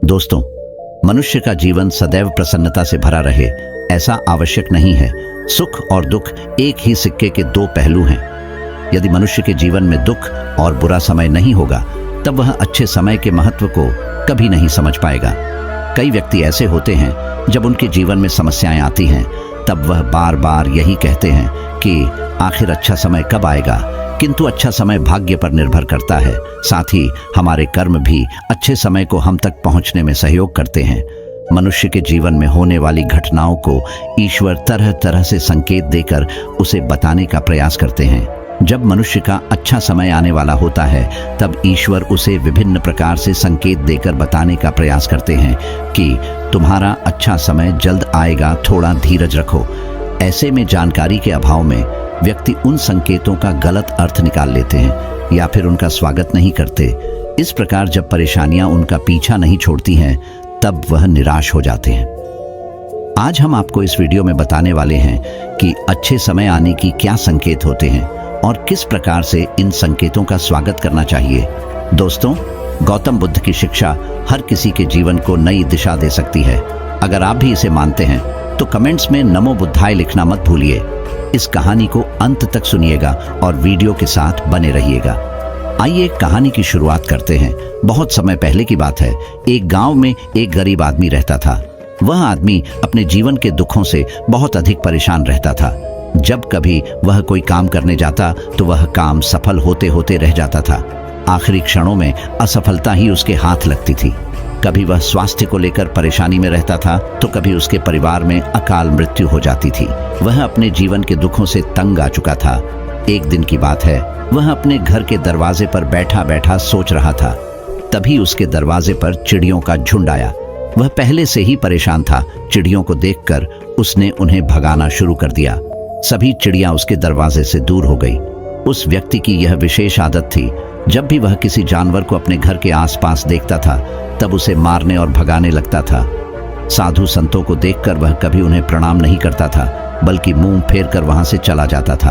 दोस्तों, मनुष्य का जीवन सदैव प्रसन्नता से भरा रहे ऐसा आवश्यक नहीं है। सुख और दुख एक ही सिक्के के दो पहलू हैं। यदि मनुष्य के जीवन में दुख और बुरा समय नहीं होगा तब वह अच्छे समय के महत्व को कभी नहीं समझ पाएगा। कई व्यक्ति ऐसे होते हैं जब उनके जीवन में समस्याएं आती हैं तब वह बार बार यही कहते हैं कि आखिर अच्छा समय कब आएगा, किंतु अच्छा समय भाग्य पर निर्भर करता है। साथ ही हमारे कर्म भी अच्छे समय को हम तक पहुंचने में सहयोग करते हैं। मनुष्य के जीवन में होने वाली घटनाओं को ईश्वर तरह तरह से संकेत देकर उसे बताने का प्रयास करते हैं। जब मनुष्य का अच्छा समय आने वाला होता है तब ईश्वर उसे विभिन्न प्रकार से संकेत देकर बताने का प्रयास करते हैं कि तुम्हारा अच्छा समय जल्द आएगा, थोड़ा धीरज रखो। ऐसे में जानकारी के अभाव में व्यक्ति उन संकेतों का गलत अर्थ निकाल लेते हैं या फिर उनका स्वागत नहीं करते। इस प्रकार जब परेशानियां उनका पीछा नहीं छोड़ती हैं तब वह निराश हो जाते हैं। आज हम आपको इस वीडियो में बताने वाले हैं कि अच्छे समय आने की क्या संकेत होते हैं और किस प्रकार से इन संकेतों का स्वागत करना चाहिए। दोस्तों, गौतम बुद्ध की शिक्षा हर किसी के जीवन को नई दिशा दे सकती है। अगर आप भी इसे मानते हैं तो कमेंट्स में नमो बुद्धाय लिखना मत भूलिए। इस कहानी को अंत तक सुनिएगा और वीडियो के साथ बने रहिएगा। आइए एक कहानी की शुरुआत करते हैं। बहुत समय पहले की बात है। एक गांव में एक गरीब आदमी रहता था। वह आदमी अपने जीवन के दुखों से बहुत अधिक परेशान रहता था। जब कभी वह कोई काम करने जाता तो वह काम सफल होते होते रह जाता था। आखिरी क्षणों में असफलता ही उसके हाथ लगती थी। कभी वह स्वास्थ्य को लेकर परेशानी में रहता था तो कभी उसके परिवार में अकाल मृत्यु हो जाती थी। वह अपने जीवन के दुखों से तंग आ चुका था। एक दिन की बात है, वह अपने घर के दरवाजे पर बैठा बैठा सोच रहा था। तभी उसके दरवाजे पर चिड़ियों का झुंड आया। वह पहले से ही परेशान था। चिड़ियों को देखकर उसने उन्हें भगाना शुरू कर दिया। सभी चिड़ियां उसके दरवाजे से दूर हो गई। उस व्यक्ति की यह विशेष आदत थी, जब भी वह किसी जानवर को अपने घर के आसपास देखता था तब उसे मारने और भगाने लगता था। साधु संतों को देखकर वह कभी उन्हें प्रणाम नहीं करता था, बल्कि मुंह फेर कर वहां से चला जाता था।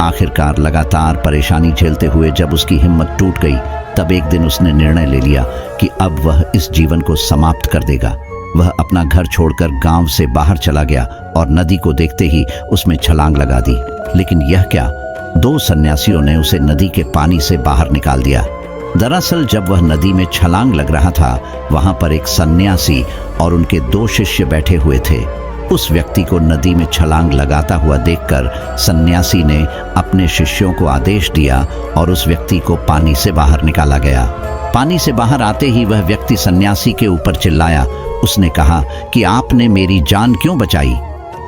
आखिरकार लगातार परेशानी झेलते हुए जब उसकी हिम्मत टूट गई तब एक दिन उसने निर्णय ले लिया कि अब वह इस जीवन को समाप्त कर देगा। वह अपना घर छोड़कर गांव से बाहर चला गया और नदी को देखते ही उसमें छलांग लगा दी। लेकिन यह क्या, दो सन्यासियों ने उसे नदी के पानी से बाहर निकाल दिया। दरअसल जब वह नदी में छलांग लग रहा था वहां पर एक सन्यासी और उनके दो शिष्य बैठे हुए थे। उस व्यक्ति को नदी में छलांग लगाता हुआ देखकर सन्यासी ने अपने शिष्यों को आदेश दिया और उस व्यक्ति को पानी से बाहर निकाला गया। पानी से बाहर आते ही वह व्यक्ति सन्यासी के ऊपर चिल्लाया। उसने कहा कि आपने मेरी जान क्यों बचाई?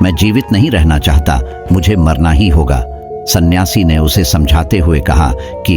मैं जीवित नहीं रहना चाहता, मुझे मरना ही होगा। सन्यासी ने उसे समझाते हुए कहा कि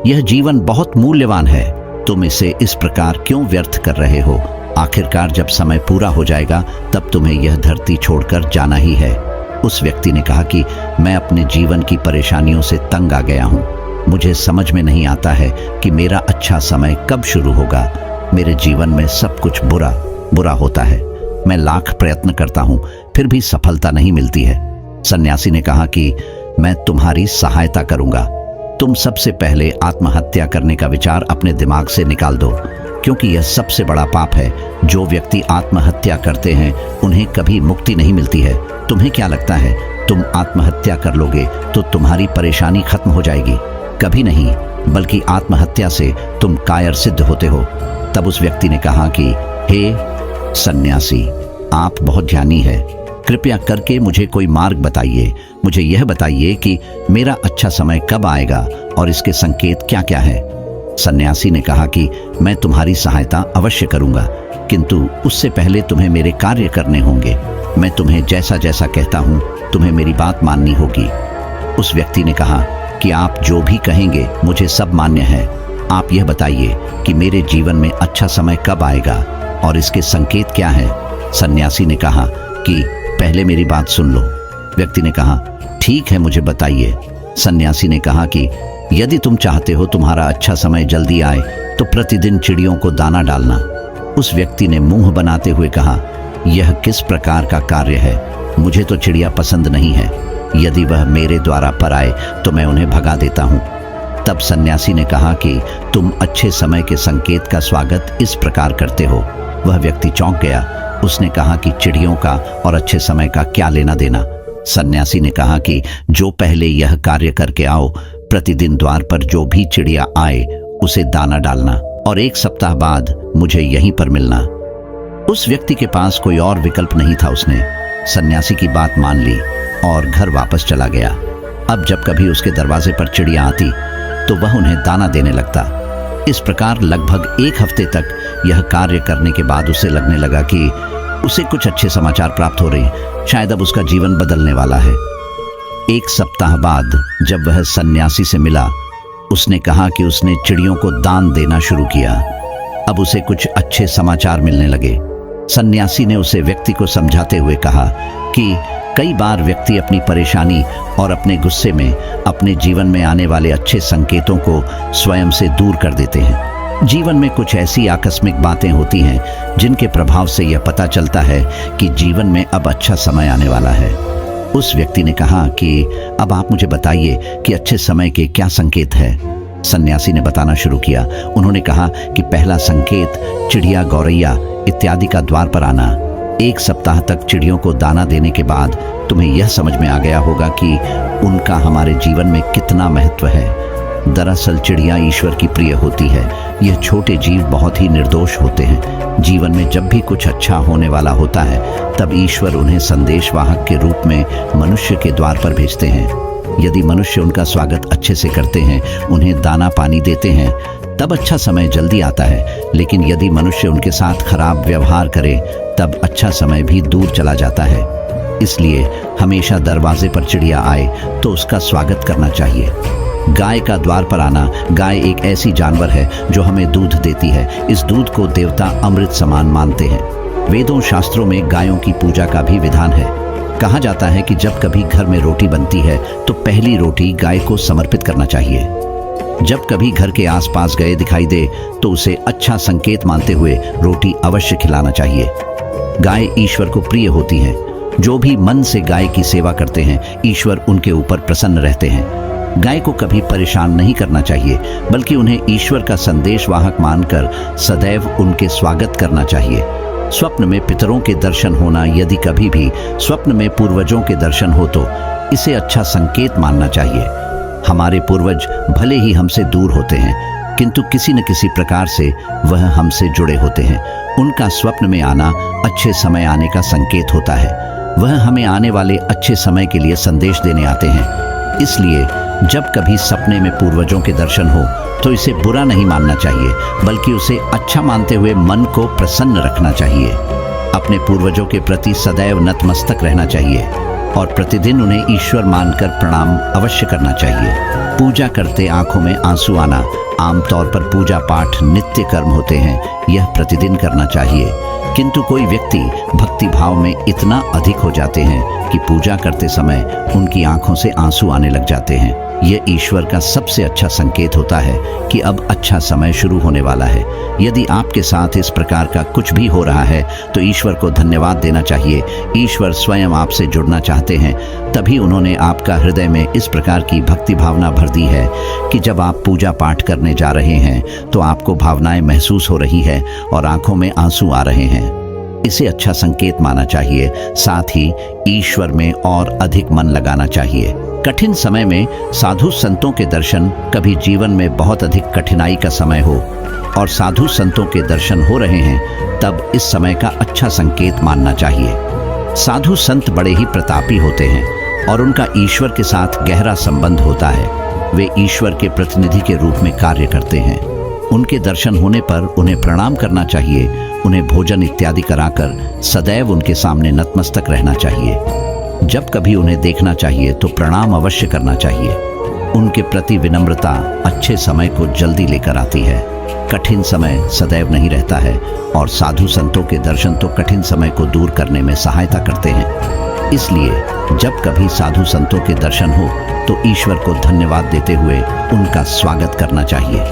यह जीवन बहुत मूल्यवान है, तुम इसे इस प्रकार क्यों व्यर्थ कर रहे हो? आखिरकार जब समय पूरा हो जाएगा तब तुम्हें यह धरती छोड़कर जाना ही है। उस व्यक्ति ने कहा कि मैं अपने जीवन की परेशानियों से तंग आ गया हूँ। मुझे समझ में नहीं आता है कि मेरा अच्छा समय कब शुरू होगा। मेरे जीवन में सब कुछ बुरा बुरा होता है। मैं लाख प्रयत्न करता हूँ फिर भी सफलता नहीं मिलती है। सन्यासी ने कहा कि मैं तुम्हारी सहायता करूंगा। तुम सबसे पहले आत्महत्या करने का विचार अपने दिमाग से निकाल दो, क्योंकि यह सबसे बड़ा पाप है। जो व्यक्ति आत्महत्या करते हैं उन्हें कभी मुक्ति नहीं मिलती है। तुम्हें क्या लगता है तुम आत्महत्या कर लोगे तो तुम्हारी परेशानी खत्म हो जाएगी? कभी नहीं, बल्कि आत्महत्या से तुम कायर सिद्ध होते हो। तब उस व्यक्ति ने कहा कि हे सन्यासी, आप बहुत ज्ञानी है, कृपया करके मुझे कोई मार्ग बताइए। मुझे यह बताइए कि मेरा अच्छा समय कब आएगा और इसके संकेत क्या क्या है। सन्यासी ने कहा कि मैं तुम्हारी सहायता अवश्य करूंगा, किंतु उससे पहले तुम्हें मेरे कार्य करने होंगे। मैं तुम्हें जैसा जैसा कहता हूं तुम्हें मेरी बात माननी होगी। उस व्यक्ति ने कहा कि आप जो भी कहेंगे मुझे सब मान्य है। आप यह बताइए कि मेरे जीवन में अच्छा समय कब आएगा और इसके संकेत क्या है। सन्यासी ने कहा कि पहले मेरी बात सुन लो। व्यक्ति ने कहा ठीक है, मुझे बताइए। सन्यासी ने कहा कि यदि तुम चाहते हो तुम्हारा अच्छा समय जल्दी आए तो प्रतिदिन चिड़ियों को दाना डालना। उस व्यक्ति ने मुंह बनाते हुए कहा, यह किस प्रकार का कार्य है? मुझे तो चिड़िया पसंद नहीं है। यदि वह मेरे द्वारा पर आए तो मैं उन्हें भगा देता हूँ। तब सन्यासी ने कहा कि तुम अच्छे समय के संकेत का स्वागत इस प्रकार करते हो। वह व्यक्ति चौंक गया। उसने कहा कि चिड़ियों का और अच्छे समय का क्या लेना देना। सन्यासी ने कहा कि जो पहले यह कार्य करके आओ, प्रतिदिन द्वार पर जो भी चिड़िया आए उसे दाना डालना और 1 सप्ताह बाद मुझे यहीं पर मिलना। उस व्यक्ति के पास कोई और विकल्प नहीं था। उसने सन्यासी की बात मान ली और घर वापस चला गया। अब जब कभी उसके दरवाजे पर चिड़िया आती तो वह उन्हें दाना देने लगता। इस प्रकार लगभग 1 हफ्ते तक यह कार्य करने के बाद उसे लगने लगा कि उसे कुछ अच्छे समाचार प्राप्त हो रहे, शायद अब उसका जीवन बदलने वाला है। 1 सप्ताह बाद जब वह सन्यासी से मिला, उसने कहा कि उसने चिड़ियों को दान देना शुरू किया। अब उसे कुछ अच्छे समाचार मिलने लगे। सन्यासी ने उसे व्यक्ति को समझाते हुए कहा कि कई बार व्यक्ति अपनी परेशानी और अपने गुस्से में अपने जीवन में आने वाले अच्छे संकेतों को स्वयं से दूर कर देते हैं। जीवन में कुछ ऐसी आकस्मिक बातें होती हैं जिनके प्रभाव से यह पता चलता है कि जीवन में अब अच्छा समय आने वाला है। उस व्यक्ति ने कहा कि अब आप मुझे बताइए कि अच्छे समय के क्या संकेत है। सन्यासी ने बताना शुरू किया। उन्होंने कहा कि पहला संकेत चिड़िया, गौरैया इत्यादि का द्वार पर आना। 1 सप्ताह तक चिड़ियों को दाना देने के बाद तुम्हें यह समझ में आ गया होगा कि उनका हमारे जीवन में कितना महत्व है। दरअसल चिड़िया ईश्वर की प्रिय होती है। यह छोटे जीव बहुत ही निर्दोष होते हैं। जीवन में जब भी कुछ अच्छा होने वाला होता है तब ईश्वर उन्हें संदेशवाहक के रूप में मनुष्य के द्वार पर भेजते हैं। यदि मनुष्य उनका स्वागत अच्छे से करते हैं, उन्हें दाना पानी देते हैं, तब अच्छा समय जल्दी आता है। लेकिन यदि मनुष्य उनके साथ खराब व्यवहार करे तब अच्छा समय भी दूर चला जाता है। इसलिए हमेशा दरवाजे पर चिड़िया आए तो उसका स्वागत करना चाहिए। गाय का द्वार पर आना। गाय एक ऐसी जानवर है जो हमें दूध देती है। इस दूध को देवता अमृत समान मानते हैं। वेदों शास्त्रों में गायों की पूजा का भी विधान है। कहा जाता है कि जब कभी घर में रोटी बनती है तो पहली रोटी गाय को समर्पित करना चाहिए। जब कभी घर के आसपास गाय दिखाई दे तो उसे अच्छा संकेत मानते हुए रोटी अवश्य खिलाना चाहिए। गाय ईश्वर को प्रिय होती है। जो भी मन से गाय की सेवा करते हैं, ईश्वर उनके ऊपर प्रसन्न रहते हैं। गाय को कभी परेशान नहीं करना चाहिए, बल्कि उन्हें ईश्वर का संदेशवाहक मानकर सदैव उनके स्वागत करना चाहिए। स्वप्न में पितरों के दर्शन होना। यदि कभी भी स्वप्न में पूर्वजों के दर्शन हो तो इसे अच्छा संकेत मानना चाहिए। हमारे पूर्वज भले ही हमसे दूर होते हैं, किंतु किसी न किसी प्रकार से वह हमसे जुड़े होते हैं। उनका स्वप्न में आना अच्छे समय आने का संकेत होता है। वह हमें आने वाले अच्छे समय के लिए संदेश देने आते हैं। इसलिए जब कभी सपने में पूर्वजों के दर्शन हो तो इसे बुरा नहीं मानना चाहिए, बल्कि उसे अच्छा मानते हुए मन को प्रसन्न रखना चाहिए। अपने पूर्वजों के प्रति सदैव नतमस्तक रहना चाहिए और प्रतिदिन उन्हें ईश्वर मानकर प्रणाम अवश्य करना चाहिए। पूजा करते आंखों में आंसू आना। आमतौर पर पूजा पाठ नित्य कर्म होते हैं, यह प्रतिदिन करना चाहिए। किंतु कोई व्यक्ति भक्ति भाव में इतना अधिक हो जाते हैं कि पूजा करते समय उनकी आंखों से आंसू आने लग जाते हैं। यह ईश्वर का सबसे अच्छा संकेत होता है कि अब अच्छा समय शुरू होने वाला है। यदि आपके साथ इस प्रकार का कुछ भी हो रहा है तो ईश्वर को धन्यवाद देना चाहिए। ईश्वर स्वयं आपसे जुड़ना चाहते हैं, तभी उन्होंने आपका हृदय में इस प्रकार की भक्ति भावना भर दी है कि जब आप पूजा पाठ करने जा रहे हैं तो आपको भावनाएं महसूस हो रही है और आंखों में आंसू आ रहे हैं। इसे अच्छा संकेत माना चाहिए। साथ ही ईश्वर में और अधिक मन लगाना चाहिए। कठिन समय में साधु संतों के दर्शन। कभी जीवन में बहुत अधिक कठिनाई का समय हो और साधु संतों के दर्शन हो रहे हैं, तब इस समय का अच्छा संकेत मानना चाहिए। साधु संत बड़े ही प्रतापी होते हैं और उनका ईश्वर के साथ गहरा संबंध होता है। वे ईश्वर के प्रतिनिधि के रूप में कार्य करते हैं। उनके दर्शन होने पर उन्हें प्रणाम करना चाहिए। उन्हें भोजन इत्यादि कराकर सदैव उनके सामने नतमस्तक रहना चाहिए। जब कभी उन्हें देखना चाहिए तो प्रणाम अवश्य करना चाहिए। उनके प्रति विनम्रता अच्छे समय को जल्दी लेकर आती है। कठिन समय सदैव नहीं रहता है और साधु संतों के दर्शन तो कठिन समय को दूर करने में सहायता करते हैं। इसलिए जब कभी साधु संतों के दर्शन हो तो ईश्वर को धन्यवाद देते हुए उनका स्वागत करना चाहिए।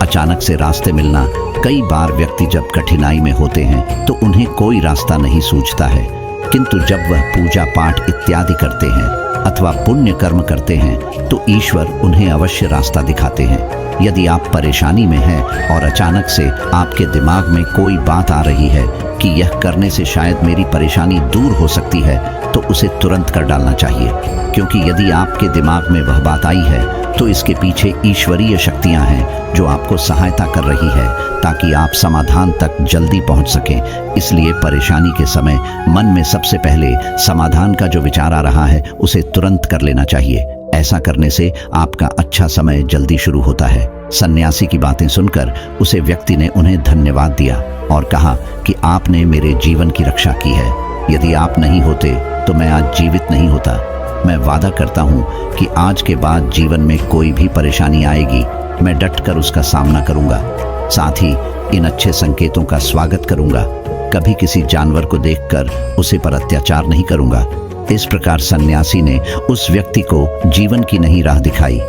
अचानक से रास्ते मिलना। कई बार व्यक्ति जब कठिनाई में होते हैं तो उन्हें कोई रास्ता नहीं सूझता है, किंतु जब वह पूजा पाठ इत्यादि करते हैं अथवा पुण्य कर्म करते हैं तो ईश्वर उन्हें अवश्य रास्ता दिखाते हैं। यदि आप परेशानी में हैं और अचानक से आपके दिमाग में कोई बात आ रही है कि यह करने से शायद मेरी परेशानी दूर हो सकती है, तो उसे तुरंत कर डालना चाहिए, क्योंकि यदि आपके दिमाग में वह बात आई है तो इसके पीछे ईश्वरीय शक्तियां हैं जो आपको सहायता कर रही है ताकि आप समाधान तक जल्दी पहुंच सकें। इसलिए परेशानी के समय मन में सबसे पहले समाधान का जो विचार आ रहा है उसे तुरंत कर लेना चाहिए। ऐसा करने से आपका अच्छा समय जल्दी शुरू होता है। सन्यासी की बातें सुनकर उसे व्यक्ति ने उन्हें धन्यवाद दिया और कहा कि आपने मेरे जीवन की रक्षा की है। यदि आप नहीं होते तो मैं आज जीवित नहीं होता। मैं वादा करता हूँ कि आज के बाद जीवन में कोई भी परेशानी आएगी, मैं डटकर उसका सामना करूंगा। साथ ही इन अच्छे संकेतों का स्वागत करूंगा। कभी किसी जानवर को देखकर उसे पर अत्याचार नहीं करूंगा। इस प्रकार सन्यासी ने उस व्यक्ति को जीवन की नई राह दिखाई।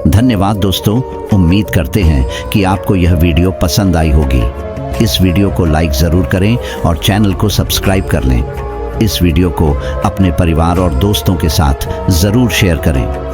धन्यवाद दोस्तों, उम्मीद करते हैं कि आपको यह वीडियो पसंद आई होगी। इस वीडियो को लाइक ज़रूर करें और चैनल को सब्सक्राइब कर लें। इस वीडियो को अपने परिवार और दोस्तों के साथ ज़रूर शेयर करें।